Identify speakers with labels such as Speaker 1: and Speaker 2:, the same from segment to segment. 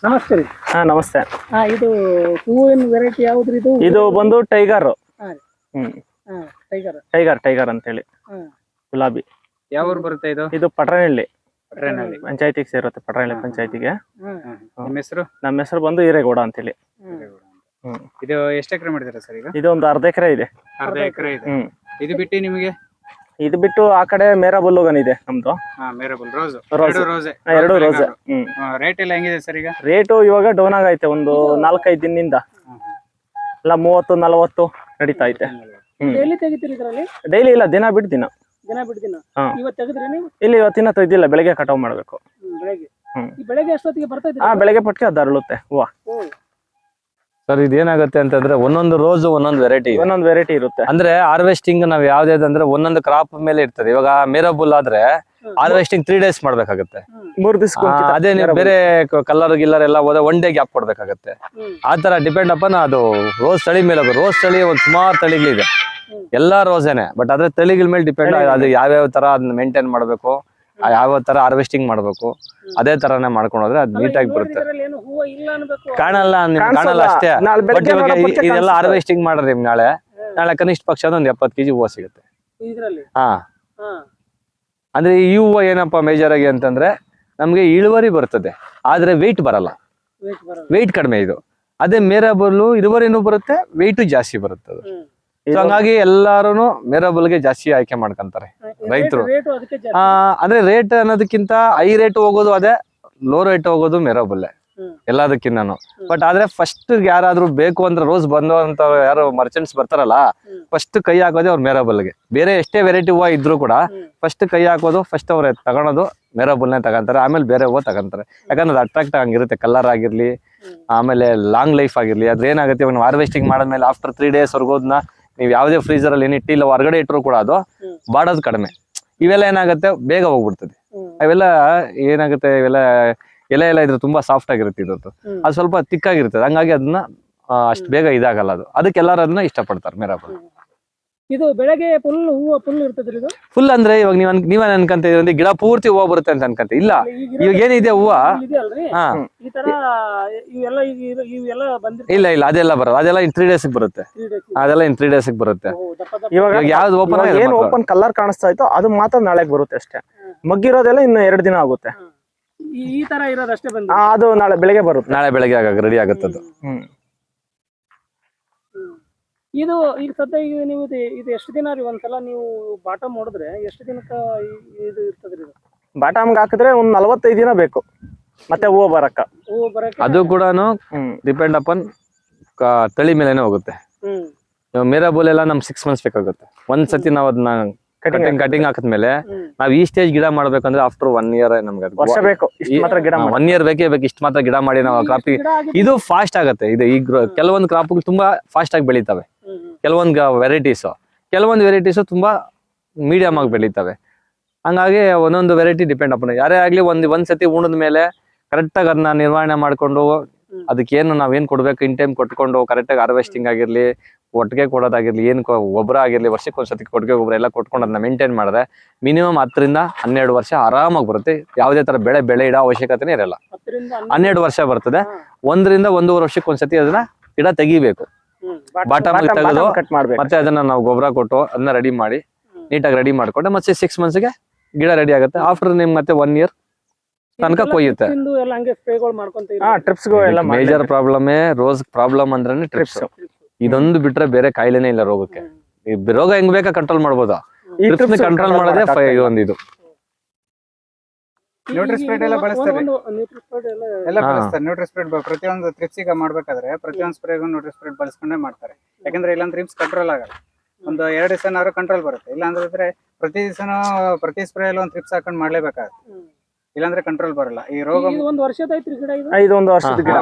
Speaker 1: ನಮಸ್ತೆ ರೀ.
Speaker 2: ಹಾ ನಮಸ್ತೆ.
Speaker 1: ಇದು ಹೂವಿನ ವೆರೈಟಿ ಯಾವ್ದ್ರಿ ಇದು?
Speaker 2: ಇದು ಬಂದು ಟೈಗರ್.
Speaker 1: ಹಾ ರೀ.
Speaker 2: ಹ್ಮ್
Speaker 1: ಟೈಗರ್.
Speaker 2: ಟೈಗರ್ ಅಂತ ಹೇಳಿ ಗುಲಾಬಿ.
Speaker 3: ಯಾವ ಊರು ಬರುತ್ತೆ ಇದು?
Speaker 2: ಇದು ಪಟ್ರನಹಳ್ಳಿ
Speaker 3: ಪಂಚಾಯತಿಗೆ
Speaker 2: ಸೇರುತ್ತೆ. ಪಟ್ರನಹಳ್ಳಿ ಪಂಚಾಯತಿಗೆ.
Speaker 3: ನಿಮ್ಮ ಹೆಸರು?
Speaker 2: ನಮ್ಮ ಹೆಸರು ಬಂದು ಹಿರೇಗೌಡ ಅಂತ ಹೇಳಿ.
Speaker 3: ಇದು ಎಷ್ಟು ಎಕರೆ ಮಾಡಿದ್ದೀರಾ ಸರ್ ಈಗ?
Speaker 2: ಇದು ಒಂದು ಅರ್ಧ ಎಕರೆ ಇದೆ.
Speaker 3: ಅರ್ಧ ಎಕರೆ ಇದೆ. ಇದು ಬಿಟ್ಟು ನಿಮಗೆ?
Speaker 2: ಇದು ಬಿಟ್ಟು ಆ ಕಡೆ ಮೇರಾಬುಲ್ಲುಗನ್ ಇದೆ ನಮ್ದು.
Speaker 3: ಮೇರಬಲ್ ರೋಸ್.
Speaker 2: ಎರಡು ರೋಸ್.
Speaker 3: ರೇಟ್ ಎಲ್ಲ ಹೆಂಗಿದೆ ಸರ್ ಈಗ?
Speaker 2: ರೇಟು ಇವಾಗ ಡೌನ್ ಆಗೈತೆ ಒಂದು 4-5 ದಿನದಿಂದ. ಎಲ್ಲ 30-40 ನಡೀತಾ ಐತೆ.
Speaker 1: ಡೈಲಿ ತೆಗಿತೀರಿ ಇದರಲ್ಲಿ?
Speaker 2: ಡೈಲಿ ಇಲ್ಲ, ದಿನ ಬಿಟ್ಟು ದಿನ.
Speaker 1: ದಿನ ಬಿಟ್ಟು ದಿನ. ಇವತ್ತು ತೆಗೆದ್ರಿ ನೀವು?
Speaker 2: ಇಲ್ಲಿ ಇವತ್ತಿನ ತೆಗ್ದಿಲ್ಲ, ಬೆಳಗ್ಗೆ ಕಟಾವ್ ಮಾಡ್ಬೇಕು.
Speaker 1: ಬೆಳಗ್ಗೆ. ಈ ಬೆಳಗ್ಗೆ ಎಷ್ಟೊತ್ತಿಗೆ ಬರ್ತಾ ಇದ್ರಿ?
Speaker 2: ಬೆಳಗ್ಗೆ ಪಟ್ಕೆ ಅದು ಅರಳುತ್ತೆ ಹೂವ.
Speaker 4: ಸರ್ ಇದೇನಾಗುತ್ತೆ ಅಂತಂದ್ರೆ ಒಂದೊಂದು ರೋಸ್ ಒಂದೊಂದು
Speaker 2: ವೆರೈಟಿ ಇರುತ್ತೆ.
Speaker 4: ಅಂದ್ರೆ ಹಾರ್ವೆಸ್ಟಿಂಗ್ ನಾವ್ ಯಾವ್ದಾದ್ರೆ ಒಂದೊಂದು ಕ್ರಾಪ್ ಮೇಲೆ ಇರ್ತದೆ. ಇವಾಗ ಮೇರಬುಲ್ ಆದ್ರೆ ಹಾರ್ವೆಸ್ಟಿಂಗ್ 3 days ಮಾಡ್ಬೇಕಾಗುತ್ತೆ.
Speaker 2: 3 ದಿವಸ.
Speaker 4: ಅದೇ ನೀವು ಬೇರೆ ಕಲರ್ ಗಿಲ್ಲರ್ ಎಲ್ಲ ಹೋದ್ರೆ 1 day ಗ್ಯಾಪ್ ಕೊಡ್ಬೇಕಾಗತ್ತೆ. ಆತರ ಡಿಪೆಂಡ್ ಅಪನ್ ಅದು ರೋಸ್ ತಳಿ ಮೇಲೆ. ರೋಸ್ ತಳಿ ಒಂದ್ ಸುಮಾರು ತಳಿಗಳಿದೆ, ಎಲ್ಲಾ ರೋಸೇನೆ. ಬಟ್ ಅದ್ರ ತಳಿಗಳ ಮೇಲೆ ಡಿಪೆಂಡ್. ಅದು ಯಾವ್ಯಾವ ತರ ಅದನ್ನ ಮೇಂಟೈನ್ ಮಾಡ್ಬೇಕು, ಯಾವ ತರ ಹಾರ್ವೆಸ್ಟಿಂಗ್ ಮಾಡ್ಬೇಕು, ಅದೇ ತರನೇ ಮಾಡ್ಕೊಂಡು ಹೋದ್ರೆ ಅದು ನೀಟಾಗಿ ಬರುತ್ತೆ. ಕಾಣಲ್ಲ ಅಷ್ಟೇ. ಬಟ್ ಇವಾಗ ಇದೆಲ್ಲ ಹಾರ್ವೆಸ್ಟಿಂಗ್ ಮಾಡ್ರಿ ನಾಳೆ ಕನಿಷ್ಠ ಪಕ್ಷ ಒಂದು 70 kg ಹೂವು ಸಿಗುತ್ತೆ. ಹಾ, ಅಂದ್ರೆ ಈ ಹೂವು ಏನಪ್ಪಾ ಮೇಜರ್ ಆಗಿ ಅಂತಂದ್ರೆ ನಮ್ಗೆ ಇಳುವರಿ ಬರ್ತದೆ, ಆದ್ರೆ ವೆಯ್ಟ್ ಬರಲ್ಲ. ವೆಯ್ಟ್ ಕಡಿಮೆ ಇದು. ಅದೇ ಮೇರಬಲ್ ಇಳುವರಿನೂ ಬರುತ್ತೆ, ವೆಯ್ಟ್ ಜಾಸ್ತಿ ಬರುತ್ತೆ ಅದು. ಸೊ ಹಂಗಾಗಿ ಎಲ್ಲಾರು ಮೇರಬಲ್ಗೆ ಜಾಸ್ತಿ ಆಯ್ಕೆ ಮಾಡ್ಕೊಂತಾರೆ ರೈತರು. ಅಂದ್ರೆ ರೇಟ್ ಅನ್ನೋದಕ್ಕಿಂತ ಹೈ ರೇಟ್ ಹೋಗೋದು ಅದೇ, ಲೋ ರೇಟ್ ಹೋಗೋದು ಮೇರಬಲ್ ಎಲ್ಲದಕ್ಕಿಂತ. ಬಟ್ ಆದ್ರೆ ಫಸ್ಟ್ ಯಾರಾದ್ರೂ ಬೇಕು ಅಂದ್ರೆ ರೋಸ್ ಬಂದಂತ ಯಾರು ಮರ್ಚೆಂಟ್ಸ್ ಬರ್ತಾರಲ್ಲ, ಫಸ್ಟ್ ಕೈ ಹಾಕೋದೇ ಅವ್ರ ಮೇರಬಲ್ಗೆ. ಬೇರೆ ಎಷ್ಟೇ ವೆರೈಟಿ ಹೂವು ಇದ್ರು ಕೂಡ ಫಸ್ಟ್ ಕೈ ಹಾಕೋದು, ಫಸ್ಟ್ ಅವ್ರ ತಗೊಳೋದು ಮೇರಬಲ್ನೇ ತಗೊಂತಾರೆ. ಆಮೇಲೆ ಬೇರೆ ಹೂವು ತಗೊಂತಾರೆ. ಯಾಕಂದ್ರೆ ಅದು ಅಟ್ರಾಕ್ಟ್ ಆಗಿರುತ್ತೆ, ಕಲರ್ ಆಗಿರ್ಲಿ, ಆಮೇಲೆ ಲಾಂಗ್ ಲೈಫ್ ಆಗಿರ್ಲಿ. ಅದ್ರ ಏನಾಗುತ್ತೆ, ಇವಾಗ ಹಾರ್ವೆಸ್ಟಿಂಗ್ ಮಾಡಿದ್ಮೇಲೆ ಆಫ್ಟರ್ 3 days ವರ್ಗೋದ್ನ ನೀವು ಯಾವುದೇ ಫ್ರೀಜರ್ ಅಲ್ಲಿ ಏನಿಟ್ಟಿಲ್ಲ ಹೊರಗಡೆ ಇಟ್ಟರು ಕೂಡ ಅದು ಬಾಡೋದು ಕಡಿಮೆ. ಇವೆಲ್ಲ ಏನಾಗುತ್ತೆ, ಬೇಗ ಹೋಗ್ಬಿಡ್ತದೆ. ಅವೆಲ್ಲ ಏನಾಗುತ್ತೆ, ಇವೆಲ್ಲ ಎಲೆ ಎಲ್ಲ ಇದ್ರೆ ತುಂಬಾ ಸಾಫ್ಟ್ ಆಗಿರುತ್ತೆ. ಇದು ಅದು ಸ್ವಲ್ಪ ತಿಕ್ಕಾಗಿರ್ತದೆ, ಹಂಗಾಗಿ ಅದನ್ನ ಅಷ್ಟು ಬೇಗ ಇದಾಗಲ್ಲ. ಅದಕ್ಕೆಲ್ಲರೂ ಅದನ್ನ ಇಷ್ಟಪಡ್ತಾರೆ ಮೇರಬಲ್.
Speaker 1: ಇದು ಬೆಳಗ್ಗೆ ಫುಲ್ ಇರ್ತದ್ರಿ ಇದು? ಫುಲ್ ಅಂದ್ರೆ
Speaker 4: ಇವಾಗ ನೀವೇನ್ ಅನ್ಕಂತ ಗಿಡ ಪೂರ್ತಿ ಹೂವು ಬರುತ್ತೆ ಅಂತ ಅನ್ಕಂತ. ಇಲ್ಲ, ಇವಾಗ ಏನಿದೆ ಹೂವು ಇಲ್ಲ ಅದೆಲ್ಲ ಬರೋದು, ಅದೆಲ್ಲ ಇನ್ 3 days ಬರುತ್ತೆ. ಅದೆಲ್ಲ ಇನ್ 3 days ಬರುತ್ತೆ.
Speaker 2: ಇವಾಗ ಯಾವ್ದು ಓಪನ್ ಕಲರ್ ಕಾಣಿಸ್ತಾ ಇತ್ತು ಅದು ಮಾತ್ರ ನಾಳೆಗೆ ಬರುತ್ತೆ ಅಷ್ಟೇ. ಮಗ್ಗಿರೋದೆಲ್ಲ ಇನ್ನು 2 ದಿನ ಆಗುತ್ತೆ.
Speaker 1: ಈ ತರ ಇರೋದು ಅಷ್ಟೇ ಬಂದು
Speaker 2: ಅದು ನಾಳೆ ಬೆಳಗ್ಗೆ ಬರುತ್ತೆ.
Speaker 4: ನಾಳೆ ಬೆಳಗ್ಗೆ ರೆಡಿ ಆಗುತ್ತೆ ಅದು.
Speaker 1: ಇದು ಈಗ ಸದ್ಯ ಈಗ ನೀವು ಇದು ಎಷ್ಟು ದಿನ ರೀ ಒಂದ್ಸಲ ನೀವು ಬಾಟಮ್ ಹೊಡೆದ್ರೆ ಎಷ್ಟು ದಿನಕ್ಕ ಇದು ಇರ್ತದ್ರಿ? ಇದು
Speaker 2: ಬಾಟಮ್ಗೆ ಹಾಕಿದ್ರೆ ಒಂದು 45 ದಿನ ಬೇಕು ಮತ್ತೆ ಹೂವು ಬರಕ್ಕ.
Speaker 4: ಅದು ಕೂಡ ಡಿಪೆಂಡ್ ಅಪಾನ್ ತಳಿ ಮೇಲೆನೆ ಹೋಗುತ್ತೆ. ಮೇರಬಲ್ ಎಲ್ಲ ನಮ್ 6 months ಬೇಕಾಗುತ್ತೆ. ಒಂದ್ಸತಿ ನಾವ್ ಅದನ್ನ ಕಟಿಂಗ್ ಹಾಕಿದ್ಮೇಲೆ ನಾವ್ ಈ ಸ್ಟೇಜ್ ಗಿಡ ಮಾಡ್ಬೇಕಂದ್ರೆ ಆಫ್ಟರ್ 1 year ನಮ್ಗೆ
Speaker 2: ವರ್ಷ ಬೇಕು.
Speaker 4: 1 year ಬೇಕೇ ಬೇಕು. ಇಷ್ಟು ಮಾತ್ರ ಗಿಡ ಮಾಡಿ ನಾವು ಕ್ರಾಪಿಗೆ ಇದು ಫಾಸ್ಟ್ ಆಗುತ್ತೆ. ಇದು ಈಗ ಕೆಲವೊಂದು ಕ್ರಾಪ್ ತುಂಬಾ ಫಾಸ್ಟ್ ಆಗಿ ಬೆಳೀತವೆ. ಕೆಲವೊಂದು ವೆರೈಟೀಸ್ ತುಂಬಾ ಮೀಡಿಯಂ ಆಗಿ ಬೆಳೀತವೆ. ಹಂಗಾಗಿ ಒಂದೊಂದು ವೆರೈಟಿ ಡಿಪೆಂಡ್ ಅಪ್. ಯಾರೇ ಆಗ್ಲಿ ಒಂದ್ಸತಿ ಉಣದ ಮೇಲೆ ಕರೆಕ್ಟ್ ಆಗಿ ಅದನ್ನ ನಿರ್ವಹಣೆ ಮಾಡ್ಕೊಂಡು ಅದಕ್ಕೇನು ನಾವೇನ್ ಕೊಡ್ಬೇಕು ಇನ್ ಟೈಮ್ ಕೊಟ್ಕೊಂಡು ಕರೆಕ್ಟ್ ಆಗಿ ಹಾರ್ವೆಸ್ಟಿಂಗ್ ಆಗಿರ್ಲಿ, ಒಟ್ಟಿಗೆ ಕೊಡೋದಾಗಿರ್ಲಿ, ಏನ್ ಗೊಬ್ಬರ ಆಗಿರ್ಲಿ, ವರ್ಷಕ್ಕೆ ಒಂದ್ಸತಿ ಕೊಟ್ಟಿಗೆ ಗೊಬ್ಬರ ಎಲ್ಲ ಕೊಟ್ಕೊಂಡು ಅದನ್ನ ಮೇಂಟೈನ್ ಮಾಡಿದ್ರೆ ಮಿನಿಮಮ್ 10 ರಿಂದ 12 ವರ್ಷ ಆರಾಮಾಗಿ ಬರುತ್ತೆ. ಯಾವುದೇ ತರ ಬೆಳೆ ಇಡೋ ಅವಶ್ಯಕತೆನೇ ಇರಲ್ಲ. 12 ವರ್ಷ ಬರ್ತದೆ. 1 ರಿಂದ 1.5 ವರ್ಷಕ್ಕೆ ಒಂದ್ಸತಿ ಅದನ್ನ ಗಿಡ ತೆಗಿಬೇಕು. ಬಾಟಮ್ ತೆಗೆದು ಮತ್ತೆ ಅದನ್ನ ನಾವು ಗೊಬ್ಬರ ಕೊಟ್ಟು ಅದನ್ನ ರೆಡಿ ಮಾಡಿ ನೀಟಾಗಿ ರೆಡಿ ಮಾಡ್ಕೊಂಡು ಮತ್ತೆ 6 months ಗಿಡ ರೆಡಿ ಆಗುತ್ತೆ. ಆಫ್ಟರ್ ನಿಮ್ ಮತ್ತೆ 1 year ತನಕ ಕೊಯ್ಯುತ್ತೆ. ಮೇಜರ್ ಪ್ರಾಬ್ಲಮ್ ರೋಸ್ ಪ್ರಾಬ್ಲಮ್ ಅಂದ್ರೆ ಟ್ರಿಪ್ಸ್. ಇದೊಂದು ಬಿಟ್ರೆ ಬೇರೆ ಕಾಯಿಲೆನೇ ಇಲ್ಲ ರೋಗಕ್ಕೆ. ರೋಗ ಹೆಂಗ್ ಬೇಕಾ ಕಂಟ್ರೋಲ್ ಮಾಡ್ಬೋದು, ಕಂಟ್ರೋಲ್ ಮಾಡೋದೇ ಇದು.
Speaker 3: ನ್ಯೂಟ್ರಿಸ್ಪ್ರೇಡ್ ಎಲ್ಲ ಬಳಸ್ತಾರೆ. ನ್ಯೂಟ್ರಿಸ್ಪ್ರೇಡ್ ಪ್ರತಿಯೊಂದು ಟ್ರಿಪ್ಸಿಗೆ ಮಾಡ್ಬೇಕಾದ್ರೆ ಪ್ರತಿಯೊಂದು ಸ್ಪ್ರೇಗೂ ನ್ಯೂಟ್ರಿಸ್ಪ್ರೇಡ್ ಬಳಸ್ಕೊಂಡೇ ಮಾಡ್ತಾರೆ. ಯಾಕಂದ್ರೆ ಇಲ್ಲಾಂದ್ರೆ ಟ್ರಿಪ್ಸ್ ಕಂಟ್ರೋಲ್ ಆಗಲ್ಲ. ಒಂದು 2 ದಿವಸನಾದ್ರು ಕಂಟ್ರೋಲ್ ಬರುತ್ತೆ. ಇಲ್ಲಾಂದ್ರೆ ಪ್ರತಿ ದಿವಸನೂ ಪ್ರತಿ ಸ್ಪ್ರೇ ಅಲ್ಲಿ ಒಂದು ಟ್ರಿಪ್ಸ್ ಹಾಕೊಂಡು ಮಾಡ್ಲೇಬೇಕಾಗುತ್ತೆ. ಇಲ್ಲಾಂದ್ರೆ ಕಂಟ್ರೋಲ್ ಬರಲ್ಲ ಈ ರೋಗ.
Speaker 1: ಒಂದು ವರ್ಷದ ಐತ್ರಿ ಗಿಡ ಇದು?
Speaker 2: ಒಂದು ವರ್ಷದ ಗಿಡ.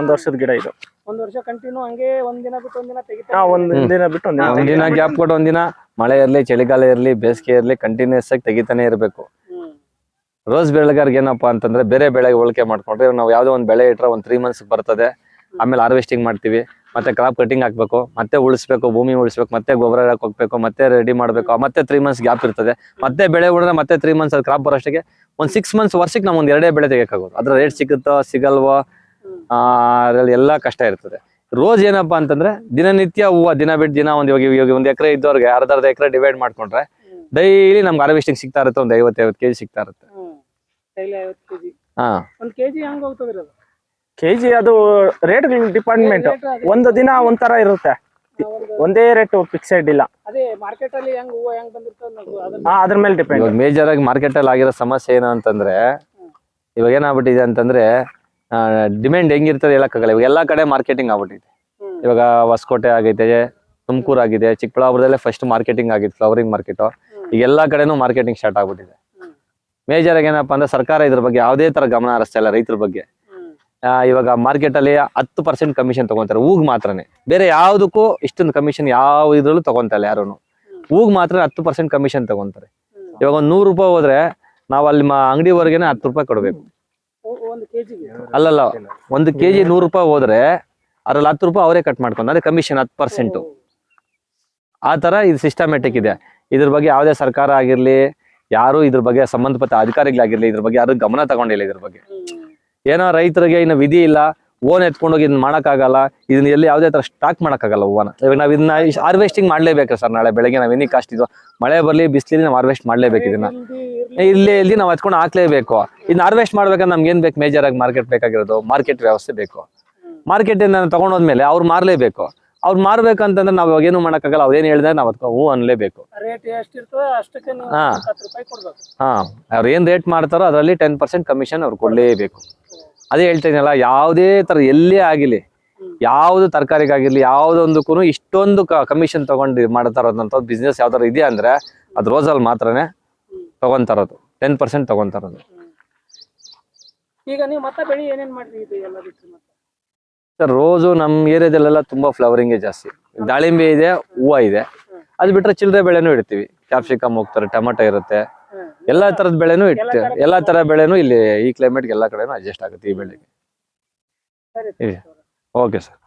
Speaker 2: ಒಂದು ವರ್ಷದ ಗಿಡ ಇದು.
Speaker 1: ಒಂದು ವರ್ಷ ಕಂಟಿನ್ಯೂ ಹಂಗೆ ಒಂದಿನ ಬಿಟ್ಟು ಒಂದಿನ ತೆಗಿತಾ.
Speaker 2: ಒಂದಿನ ಬಿಟ್ಟು
Speaker 4: ಒಂದಿನ ಗ್ಯಾಪ್ ಕೊಟ್ಟು ಒಂದಿನ ಮಳೆ ಇರ್ಲಿ, ಚಳಿಗಾಲ ಇರ್ಲಿ, ಬೇಸಿಗೆ ಇರ್ಲಿ ಕಂಟಿನ್ಯೂಸ್ ಆಗಿ ತೆಗಿತಾನೆ ಇರಬೇಕು. ರೋಸ್ ಬೆಳೆಗಾರ್ಗೆ ಏನಪ್ಪಾ ಅಂತಂದ್ರೆ ಬೇರೆ ಬೆಳೆಗೆ ಹೋಲಿಕೆ ಮಾಡ್ಕೊಂಡ್ರೆ ನಾವು ಯಾವ್ದೋ ಒಂದು ಬೆಳೆ ಇಟ್ರೆ ಒಂದು 3 months ಬರ್ತದೆ. ಆಮೇಲೆ ಹಾರ್ವೆಸ್ಟಿಂಗ್ ಮಾಡ್ತೀವಿ, ಮತ್ತೆ ಕ್ರಾಪ್ ಕಟಿಂಗ್ ಹಾಕ್ಬೇಕು, ಮತ್ತೆ ಉಳಿಸ್ಬೇಕು, ಭೂಮಿ ಉಳಿಸ್ಬೇಕು, ಮತ್ತೆ ಗೊಬ್ಬರ ಹಾಕೋಗ್ಬೇಕು, ಮತ್ತೆ ರೆಡಿ ಮಾಡ್ಬೇಕು, ಮತ್ತೆ 3 months ಗ್ಯಾಪ್ ಇರ್ತದೆ. ಮತ್ತೆ ಬೆಳೆ ಉಳಿದ್ರೆ ಮತ್ತೆ 3 months ಕ್ರಾಪ್ ಬರೋಷ್ಟಿಗೆ ಒಂದ್ 6 ಮಂತ್ಸ್ ವರ್ಷಕ್ಕೆ ನಾವು ಒಂದ್ 2 ಬೆಳೆ ತೆಗಿಯಕ್ಕಾಗೋದು. ಅದ್ರ ರೇಟ್ ಸಿಗುತ್ತೋ ಸಿಗಲ್ವೋ ಅದ್ರಲ್ಲಿ ಎಲ್ಲಾ ಕಷ್ಟ ಇರ್ತದೆ. ರೋಸ್ ಏನಪ್ಪಾ ಅಂತಂದ್ರೆ ದಿನನಿತ್ಯ ಹೂವು ದಿನ ಬಿಟ್ಟು ದಿನ ಇವಾಗ ಒಂದ್ ಎಕರೆ ಇದ್ದವ್ರಿಗೆ ಅರ್ಧ ಎಕರೆ ಡಿವೈಡ್ ಮಾಡ್ಕೊಂಡ್ರೆ ಡೈಲಿ ನಮ್ಗೆ ಹಾರ್ವೆಸ್ಟಿಂಗ್ ಸಿಗ್ತಾ ಇರುತ್ತೆ. ಒಂದ್ 50 ಕೆಜಿ ಸಿಗ್ತಾ ಇರುತ್ತೆ.
Speaker 1: Daily 50 KG.
Speaker 4: ಹಾ,
Speaker 1: 1 ಕೆಜಿ ಹೆಂಗ್ ಹೋಗ್ತದ್ರಿ ಅದು?
Speaker 2: ಕೆಜಿ ಅದು ರೇಟ್ ಡಿಪಾರ್ಟ್ಮೆಂಟ್. ಒಂದು ದಿನ ಒಂಥರ ಇರುತ್ತೆ, ಒಂದೇ ರೇಟ್ ಫಿಕ್ಸೆಡ್ ಇಲ್ಲ.
Speaker 1: ಅದೇ ಮಾರ್ಕೆಟ್ ಅಲ್ಲಿ ಹೆಂಗ್ ಹೂವು ಹೆಂಗ್ ಬಂದಿರ್ತದೆ
Speaker 2: ಅದ್ರ ಮೇಲೆ ಡಿಪೆಂಡ್.
Speaker 4: ಇವಾಗ ಮೇಜರ್ ಆಗಿ ಮಾರ್ಕೆಟ್ ಅಲ್ಲಿ ಆಗಿರೋ ಸಮಸ್ಯೆ ಏನು ಅಂತಂದ್ರೆ ಇವಾಗ ಏನಾಗ್ಬಿಟ್ಟಿದೆ ಅಂತಂದ್ರೆ ಡಿಮ್ಯಾಂಡ್ ಹೆಂಗಿರ್ತದೆ ಹೇಳಕ್ಕಾಗಲ್ಲ. ಇವಾಗ ಎಲ್ಲಾ ಕಡೆ ಮಾರ್ಕೆಟಿಂಗ್ ಆಗ್ಬಿಟ್ಟಿದೆ. ಇವಾಗ ಹೊಸಕೋಟೆ ಆಗೈತೆ, ತುಮಕೂರು ಆಗಿದೆ, ಚಿಕ್ಕಬಳ್ಳಾಪುರದಲ್ಲೇ ಫಸ್ಟ್ ಮಾರ್ಕೆಟಿಂಗ್ ಆಗಿತ್ತು, ಫ್ಲವರಿಂಗ್ ಮಾರ್ಕೆಟ್. ಈಗ ಎಲ್ಲಾ ಕಡೆನೂ ಮಾರ್ಕೆಟಿಂಗ್ ಸ್ಟಾರ್ಟ್ ಆಗ್ಬಿಟ್ಟಿದೆ. ಮೇಜರ್ ಆಗಿ ಏನಪ್ಪಾ ಅಂದ್ರೆ ಸರ್ಕಾರ ಇದ್ರ ಬಗ್ಗೆ ಯಾವುದೇ ತರ ಗಮನ ಹರಿಸ್ತಾ ಇಲ್ಲ ರೈತರ ಬಗ್ಗೆ. ಇವಾಗ ಮಾರ್ಕೆಟ್ ಅಲ್ಲಿ 10% ಕಮಿಷನ್ ತಗೊಂತಾರೆ ಹೂಗ್ ಮಾತ್ರನೇ, ಬೇರೆ ಯಾವ್ದಕ್ಕೂ ಇಷ್ಟೊಂದು ಕಮಿಷನ್ ಯಾವ ಇದ್ರಲ್ಲೂ ತಗೊಂತಾ ಇಲ್ಲ ಯಾರು. ಹೂಗ್ ಮಾತ್ರ 10% ಕಮಿಷನ್ ತಗೊಂತಾರೆ. ಇವಾಗ ಒಂದ್ 100 ರೂಪಾಯಿ ಹೋದ್ರೆ ನಾವ್ ಅಲ್ಲಿ ಅಂಗಡಿವರೆಗೆನೆ 10 ರೂಪಾಯಿ ಕೊಡ್ಬೇಕು.
Speaker 1: 1 ಕೆಜಿಗೆ?
Speaker 4: ಅಲ್ಲಲ್ಲ, 1 ಕೆಜಿ 100 ರೂಪಾಯಿ ಹೋದ್ರೆ ಅದ್ರಲ್ಲಿ 10 ರೂಪಾಯಿ ಅವರೇ ಕಟ್ ಮಾಡ್ಕೊಂಡು, ಅದೇ ಕಮಿಷನ್ 10%. ಆ ತರ ಇದು ಸಿಸ್ಟಮ್ಯಾಟಿಕ್ ಇದೆ. ಇದ್ರ ಬಗ್ಗೆ ಯಾವುದೇ ಸರ್ಕಾರ ಆಗಿರ್ಲಿ, ಯಾರು ಇದ್ರ ಬಗ್ಗೆ ಸಂಬಂಧಪಟ್ಟ ಅಧಿಕಾರಿಗಳಾಗಿರ್ಲಿ ಇದ್ರ ಬಗ್ಗೆ ಯಾರು ಗಮನ ತಗೊಂಡಿಲ್ಲ. ಇದ್ರ ಬಗ್ಗೆ ಏನೋ ರೈತರಿಗೆ ಇನ್ನು ವಿಧಿ ಇಲ್ಲ, ಓನ್ ಎತ್ಕೊಂಡೋಗಿ ಇದನ್ನ ಮಾಡಕ್ಕಾಗಲ್ಲ, ಇದನ್ನ ಎಲ್ಲಿ ಯಾವುದೇ ತರ ಸ್ಟಾಕ್ ಮಾಡಕ್ಕಾಗಲ್ಲ ಹೂವನ. ಇವಾಗ ನಾವ್ ಇದನ್ನ ಹಾರ್ವೆಸ್ಟಿಂಗ್ ಮಾಡ್ಲೇಬೇಕು ಸರ್. ನಾಳೆ ಬೆಳಗ್ಗೆ ನಾವ್ ಎನಿ ಕಾಸ್ಟ್ ಇದು ಮಳೆ ಬರ್ಲಿ ಬಿಸ್ಲಿ ನಾವು ಹಾರ್ವೆಸ್ಟ್ ಮಾಡ್ಲೇಬೇಕು. ಇದನ್ನ ಇಲ್ಲಿ ನಾವು ಎತ್ಕೊಂಡು ಹಾಕ್ಲೇಬೇಕು. ಇದನ್ನ ಹಾರ್ವೆಸ್ಟ್ ಮಾಡ್ಬೇಕಂದ್ರೆ ನಮ್ಗೆ ಏನ್ ಬೇಕು? ಮೇಜರ್ ಆಗಿ ಮಾರ್ಕೆಟ್ ಬೇಕಾಗಿರೋದು, ಮಾರ್ಕೆಟ್ ವ್ಯವಸ್ಥೆ ಬೇಕು. ಮಾರ್ಕೆಟ್ ತಗೊಂಡೋದ್ಮೇಲೆ ಅವ್ರು ಮಾರ್ಲೇಬೇಕು. ಅವ್ರು ಮಾರ್ಬೇಕಂತಂದ್ರೆ ನಾವ್ ಇವಾಗ ಏನು ಮಾಡಕ್ಕಾಗಲ್ಲ. ಅವ್ರೇನ್ ಹೇಳಿದ್ರೆ ನಾವ್ ಅದಕ್ಕೆ ಹೂ ಅನ್ಲೇಬೇಕು.
Speaker 1: ರೇಟ್ ಎಷ್ಟಿರ್ತದೆ ಅಷ್ಟಕ್ಕೆ ನೀವು 10 ರೂಪಾಯಿ ಕೊಡ್ಬೇಕು.
Speaker 4: ಅವ್ರು ಏನ್ ರೇಟ್ ಮಾಡ್ತಾರೋ ಅದರಲ್ಲಿ 10% ಕಮಿಷನ್ ಅವ್ರು ಕೊಡ್ಲೇಬೇಕು. ಅದೇ ಹೇಳ್ತೇನಲ್ಲ, ಯಾವುದೇ ತರ ಎಲ್ಲೇ ಆಗಿಲಿ, ಯಾವ್ದು ತರಕಾರಿಗಾಗಿರ್ಲಿ, ಯಾವ್ದೊಂದಕ್ಕೂ ಇಷ್ಟೊಂದು ಕಮಿಷನ್ ತಗೊಂಡು ಮಾಡ್ತಾ ಇರೋದಂತ ಬಿಸ್ನೆಸ್ ಯಾವ್ದಾರು ಇದೆ ಅಂದ್ರೆ ಅದು ರೋಸಲ್ಲಿ ಮಾತ್ರನೇ ತಗೊಂತಾರದು. 10% ತಗೊಂತಾರದು.
Speaker 1: ಈಗ ನೀವು ಮತ್ತೆ ಬೆಳೆ ಏನೇನ್ ಮಾಡ್ರಿ ಇದು ಎಲ್ಲ ಬಿಟ್ಟು? ಮತ್ತೆ
Speaker 4: ಸರ್ ರೋಸು ನಮ್ಮ ಏರಿಯಾದಲ್ಲೆಲ್ಲ ತುಂಬಾ ಫ್ಲವರಿಂಗೇ ಜಾಸ್ತಿ. ದಾಳಿಂಬೆ ಇದೆ, ಹೂವು ಇದೆ. ಅದು ಬಿಟ್ರೆ ಚಿಲ್ಲರೆ ಬೆಳೆನೂ ಇಡ್ತೀವಿ. ಕ್ಯಾಪ್ಸಿಕಮ್ ಹೋಗ್ತಾರೆ, ಟೊಮೆಟೊ ಇರುತ್ತೆ, ಎಲ್ಲಾ ತರದ ಬೆಳೆನೂ ಇಡ್ತೀವಿ. ಎಲ್ಲಾ ತರ ಬೆಳೆನೂ ಇಲ್ಲಿ ಈ ಕ್ಲೈಮೇಟ್ಗೆ ಎಲ್ಲಾ ಕಡೆನೂ ಅಡ್ಜಸ್ಟ್ ಆಗುತ್ತೆ ಈ ಬೆಳೆಗೆ. Okay sir.